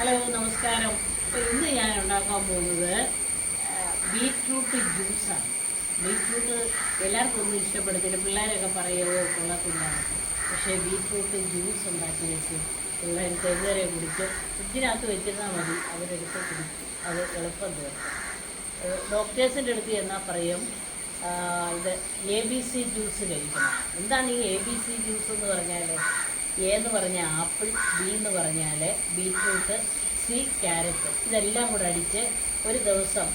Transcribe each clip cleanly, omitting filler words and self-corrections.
Hello നമസ്കാരം. അപ്പോൾ ഇന്ന് ഞാൻ ഉണ്ടാക്കാൻ പോകുന്നത് ബീറ്റ്റൂട്ട് ജ്യൂസാണ്. ബീറ്റ്രൂട്ട് എല്ലാവർക്കും ഒന്നും ഇഷ്ടപ്പെടത്തില്ല, പിള്ളേരൊക്കെ പറയുമോ കൊള്ളത്തില്ല. പക്ഷേ ബീറ്റ്റൂട്ട് ജ്യൂസ് ഉണ്ടാക്കി വെച്ച് പിള്ളേർ തെങ്ങരെ കുടിച്ച് ഫ്രിഡ്ജിനകത്ത് വെച്ചിരുന്നാൽ മതി, അവരെടുത്ത് കുടിക്കും. അത് എളുപ്പം തീർക്കും. ഡോക്ടേഴ്സിൻ്റെ അടുത്ത് ചെന്നാൽ പറയും ഇത് ABC ജ്യൂസ് കഴിക്കണം. എന്താണ് ഈ ABC ജ്യൂസ് എന്ന് പറഞ്ഞാൽ? എ എന്ന് പറഞ്ഞാൽ ആപ്പിൾ, ബി എന്ന് പറഞ്ഞാൽ ബീറ്റ്റൂട്ട്, സി ക്യാരറ്റ്. ഇതെല്ലാം കൂടെ അടിച്ച് ഒരു ദിവസം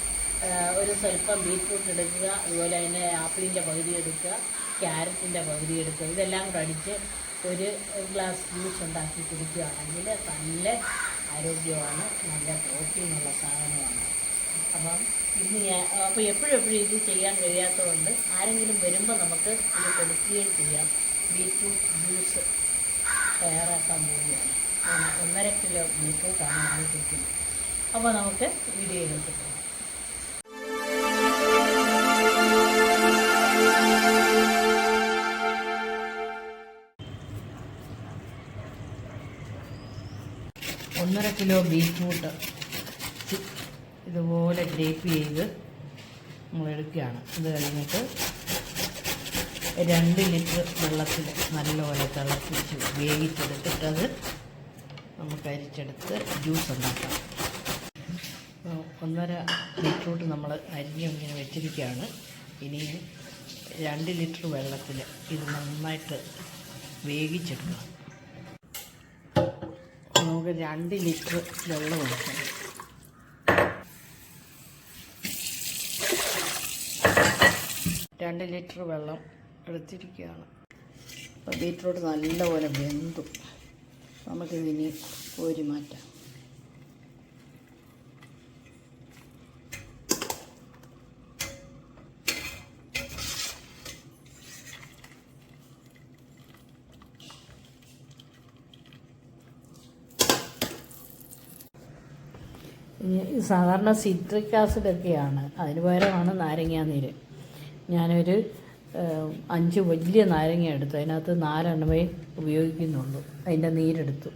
ഒരു സ്വല്പം ബീറ്റ്റൂട്ട് എടുക്കുക, അതുപോലെ തന്നെ ആപ്പിളിൻ്റെ പകുതി എടുക്കുക, ക്യാരറ്റിൻ്റെ പകുതി എടുക്കുക. ഇതെല്ലാം കൂടെ അടിച്ച് ഒരു ഗ്ലാസ് ജ്യൂസ് ഉണ്ടാക്കി കുടിക്കുകയാണെങ്കിൽ നല്ല ആരോഗ്യമാണ്, നല്ല പ്രോട്ടീനുള്ള സാധനമാണ്. അപ്പോൾ എപ്പോഴും ഇത് ചെയ്യാൻ കഴിയാത്തതുകൊണ്ട് ആരെങ്കിലും വരുമ്പോൾ നമുക്ക് ഇത് കൊടുക്കുകയും ചെയ്യാം. ബീറ്റ്റൂട്ട് ജ്യൂസ് തയ്യാറാക്കാൻ പോവുകയാണ്. 1.5 കിലോ ബീറ്റ്റൂട്ടാണ് നമ്മൾ കിട്ടുന്നത്. അപ്പോൾ നമുക്ക് വീഡിയോയിലേക്ക് പോകാം. ഒന്നര കിലോ ബീറ്റ്റൂട്ട് ഇതുപോലെ ഗ്രേപ്പ് ചെയ്ത് നമ്മൾ എടുക്കുകയാണ്. ഇത് കഴിഞ്ഞിട്ട് 2 ലിറ്റർ വെള്ളത്തിൽ നല്ലപോലെ തിളപ്പിച്ച് വേവിച്ചെടുത്തിട്ടത് നമുക്ക് അരിച്ചെടുത്ത് ജ്യൂസ് ഉണ്ടാക്കാം. 1.5 ബീറ്റ്റൂട്ട് നമ്മൾ അരിഞ്ഞിങ്ങനെ വെച്ചിരിക്കുകയാണ്. ഇനി 2 ലിറ്റർ വെള്ളത്തിൽ ഇത് നന്നായിട്ട് വേവിച്ചെടുക്കണം. നമുക്ക് 2 ലിറ്റർ വെള്ളം ഒഴിക്കണം. 2 ലിറ്റർ വെള്ളം എടുത്തിരിക്കുകയാണ്. അപ്പോൾ ബീറ്റ്റൂട്ട് നല്ലപോലെ വെന്തു. നമുക്കിതിനി കോരി മാറ്റാം. സാധാരണ സിട്രിക് ആസിഡൊക്കെയാണ്, അതിന് പകരമാണ് നാരങ്ങാനീര്. ഞാനൊരു 5 വലിയ നാരങ്ങ എടുത്തു, അതിനകത്ത് 4 എണ്ണമേ ഉപയോഗിക്കുന്നുള്ളൂ. അതിൻ്റെ നീരെടുത്തു.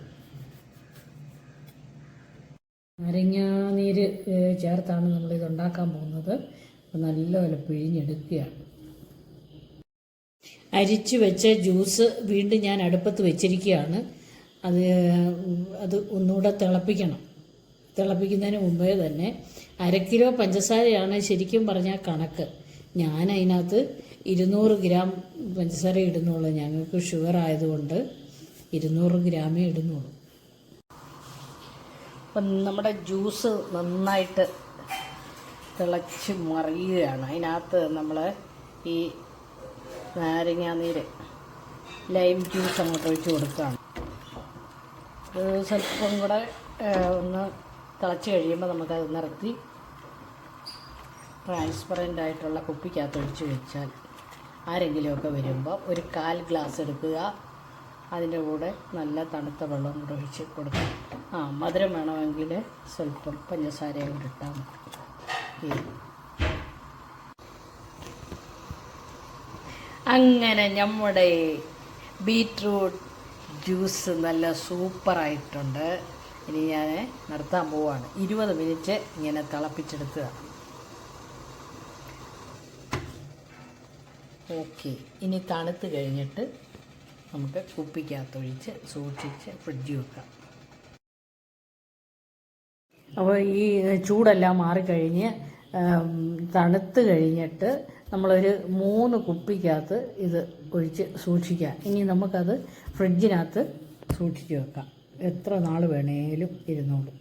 നാരങ്ങാനീര് ചേർത്താണ് നമ്മളിത് ഉണ്ടാക്കാൻ പോകുന്നത്. നല്ലപോലെ പിഴിഞ്ഞെടുക്കുകയാണ്. അരിച്ചു വെച്ച ജ്യൂസ് വീണ്ടും ഞാൻ അടുപ്പത്ത് വെച്ചിരിക്കുകയാണ്. അത് ഒന്നുകൂടെ തിളപ്പിക്കണം. തിളപ്പിക്കുന്നതിന് മുമ്പേ തന്നെ 1/2 കിലോ പഞ്ചസാരയാണ് ശരിക്കും പറഞ്ഞാൽ കണക്ക്. ഞാൻ അതിനകത്ത് 200 ഗ്രാം പഞ്ചസാര ഇടുന്നുള്ളൂ. ഞങ്ങൾക്ക് ഷുഗർ ആയതുകൊണ്ട് 200 ഗ്രാമേ ഇടുന്നുള്ളൂ. അപ്പം നമ്മുടെ ജ്യൂസ് നന്നായിട്ട് തിളച്ച് മറിയുകയാണ്. അതിനകത്ത് നമ്മൾ ഈ നാരങ്ങാനീര്, ലൈം ജ്യൂസ് അങ്ങോട്ട് ഒഴിച്ച് കൊടുക്കുകയാണ്. അത് സ്വല്പം കൂടെ ഒന്ന് തിളച്ച് കഴിയുമ്പോൾ നമുക്കത് നിർത്തി ട്രാൻസ്പെറൻ്റ് ആയിട്ടുള്ള കുപ്പിക്കകത്ത് ഒഴിച്ച് വെച്ചാൽ ആരെങ്കിലുമൊക്കെ വരുമ്പോൾ ഒരു 1/4 ഗ്ലാസ് എടുക്കുക. അതിൻ്റെ കൂടെ നല്ല തണുത്ത വെള്ളം കൂടെ ഒഴിച്ച് കൊടുക്കുക. മധുരം വേണമെങ്കിൽ സ്വല്പം പഞ്ചസാരയും കൂടെ ഇട്ടാൽ മതി. അങ്ങനെ നമ്മുടെ ബീറ്റ്റൂട്ട് ജ്യൂസ് നല്ല സൂപ്പറായിട്ടുണ്ട്. ഇനി ഞാൻ നിർത്താൻ പോവുകയാണ്. 20 മിനിറ്റ് ഇങ്ങനെ തിളപ്പിച്ചെടുക്കുക. ഓക്കെ, ഇനി തണുത്ത് കഴിഞ്ഞിട്ട് നമുക്ക് കുപ്പിക്കകത്തൊഴിച്ച് സൂക്ഷിച്ച് ഫ്രിഡ്ജിൽ വെക്കാം. അപ്പോൾ ഈ ചൂടെല്ലാം മാറിക്കഴിഞ്ഞ് തണുത്ത് കഴിഞ്ഞിട്ട് നമ്മളൊരു 3 കുപ്പിക്കകത്ത് ഇത് ഒഴിച്ച് സൂക്ഷിക്കാം. ഇനി നമുക്കത് ഫ്രിഡ്ജിനകത്ത് സൂക്ഷിച്ച് വെക്കാം. എത്ര നാൾ വേണേലും ഇരുന്നോളും.